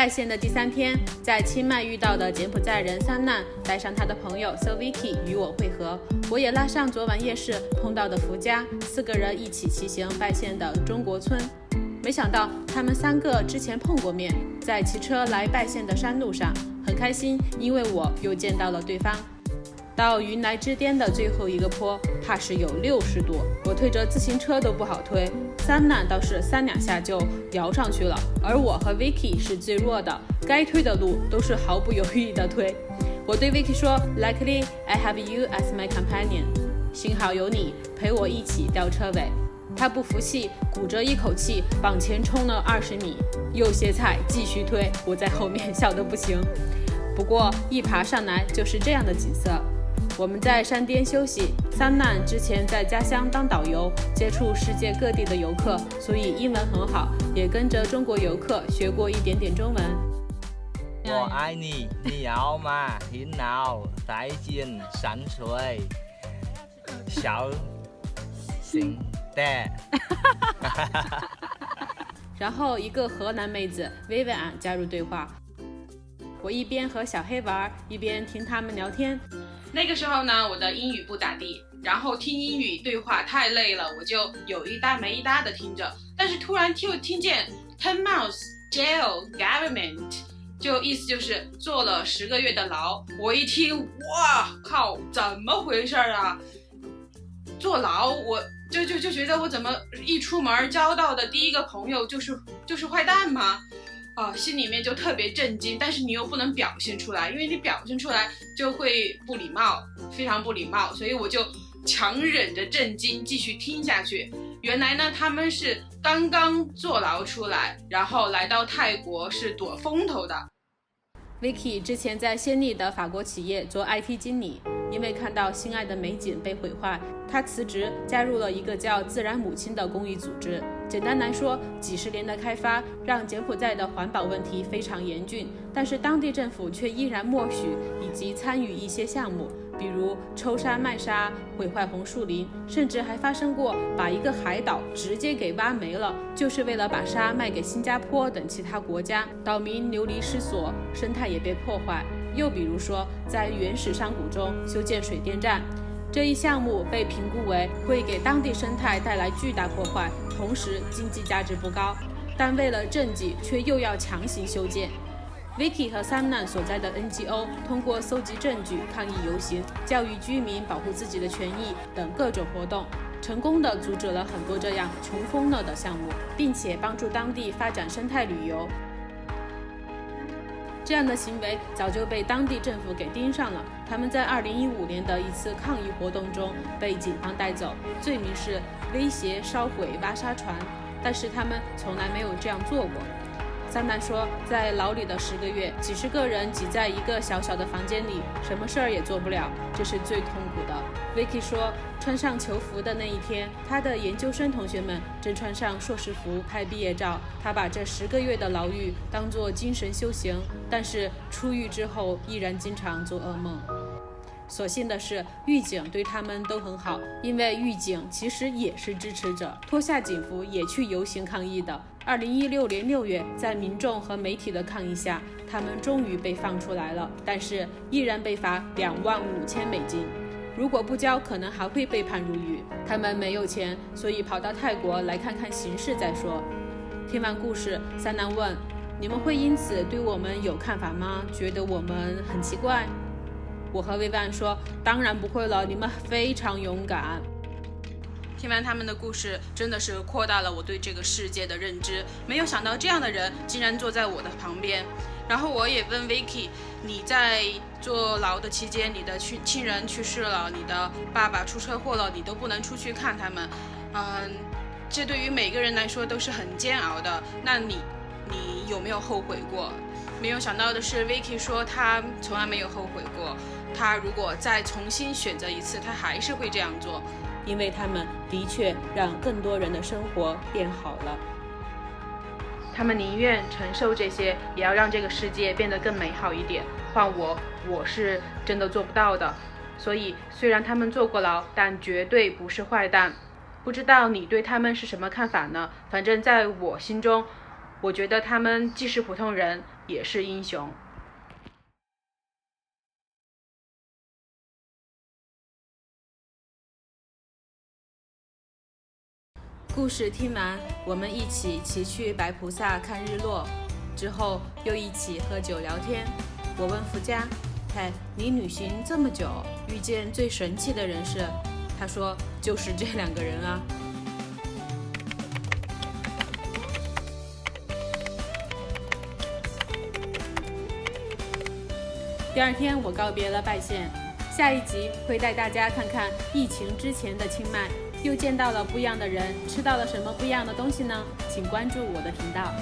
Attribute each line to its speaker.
Speaker 1: 拜县的第3天，在清迈遇到的柬埔寨人三难带上他的朋友 So Vicky 与我会合，我也拉上昨晚夜市碰到的福家，4个人一起骑行拜县的中国村。没想到他们3个之前碰过面，在骑车来拜县的山路上，很开心，因为我又见到了对方。到云来之巅的最后一个坡，怕是有60度，我推着自行车都不好推，三难倒是3、2下就摇上去了，而我和 Vicky 是最弱的，该推的路都是毫不犹豫地推。我对 Vicky 说 Luckily I have you as my companion， 幸好有你陪我一起吊车尾。他不服气，鼓着一口气往前冲了20米，又歇菜继续推，我在后面笑得不行。不过一爬上来就是这样的景色。我们在山巅休息，三难之前在家乡当导游，接触世界各地的游客，所以英文很好，也跟着中国游客学过一点点中文。
Speaker 2: 我爱你，你好吗？很好，再见，山水，小心的。
Speaker 1: 然后一个河南妹子 Vivian 加入对话，我一边和小黑玩，一边听他们聊天。
Speaker 3: 那个时候呢，我的英语不咋地，然后听英语对话太累了，我就有一搭没一搭的听着，但是突然就听见 10 months jail government， 就意思就是坐了10个月的牢。我一听，哇靠，怎么回事啊？坐牢，我就觉得我怎么一出门交到的第一个朋友就是坏蛋吗？心里面就特别震惊，但是你又不能表现出来，因为你表现出来就会不礼貌，非常不礼貌，所以我就强忍着震惊继续听下去。原来呢，他们是刚刚坐牢出来，然后来到泰国是躲风头的。
Speaker 1: Vicky 之前在先例的法国企业做 IT 经理，因为看到心爱的美景被毁坏，他辞职加入了一个叫自然母亲的公益组织。简单来说，几十年的开发让柬埔寨的环保问题非常严峻，但是当地政府却依然默许以及参与一些项目，比如抽沙卖沙、毁坏红树林，甚至还发生过把一个海岛直接给挖没了，就是为了把沙卖给新加坡等其他国家，岛民流离失所，生态也被破坏。又比如说，在原始山谷中修建水电站，这一项目被评估为会给当地生态带来巨大破坏，同时经济价值不高，但为了政绩却又要强行修建。Vicky 和三难所在的 NGO 通过搜集证据、抗议游行、教育居民保护自己的权益等各种活动，成功地阻止了很多这样穷疯了的项目，并且帮助当地发展生态旅游。这样的行为早就被当地政府给盯上了，他们在2015年的一次抗议活动中被警方带走，罪名是威胁烧毁挖沙船，但是他们从来没有这样做过。三难说，在牢里的10个月，几十个人挤在一个小小的房间里，什么事儿也做不了，这是最痛苦的。Vicky 说，穿上囚服的那一天，他的研究生同学们正穿上硕士服拍毕业照，他把这10个月的牢狱当作精神修行，但是出狱之后依然经常做噩梦。所幸的是，狱警对他们都很好，因为狱警其实也是支持者，脱下警服也去游行抗议的。2016年6月，在民众和媒体的抗议下，他们终于被放出来了，但是依然被罚$25,000。如果不交，可能还会被判入狱。他们没有钱，所以跑到泰国来看看形势再说。听完故事，三难问：你们会因此对我们有看法吗？觉得我们很奇怪？我和薇薇说，当然不会了，你们非常勇敢。
Speaker 3: 听完他们的故事，真的是扩大了我对这个世界的认知，没有想到这样的人竟然坐在我的旁边。然后我也问 Vicky， 你在坐牢的期间，你的亲人去世了，你的爸爸出车祸了，你都不能出去看他们，这对于每个人来说都是很煎熬的。那你有没有后悔过？没有想到的是 Vicky 说他从来没有后悔过，他如果再重新选择一次，他还是会这样做，
Speaker 1: 因为他们的确让更多人的生活变好了。他们宁愿承受这些，也要让这个世界变得更美好一点。换我是真的做不到的。所以虽然他们坐过牢，但绝对不是坏蛋。不知道你对他们是什么看法呢？反正在我心中，我觉得他们既是普通人，
Speaker 3: 也是英雄。
Speaker 1: 故事听完，我们一起骑去白菩萨看日落，之后又一起喝酒聊天。我问福家：“嘿，你旅行这么久，遇见最神奇的人是？”他说：“就是这2个人啊。”第2天，我告别了拜县。下一集会带大家看看疫情之前的清迈，又见到了不一样的人，吃到了什么不一样的东西呢？请关注我的频道。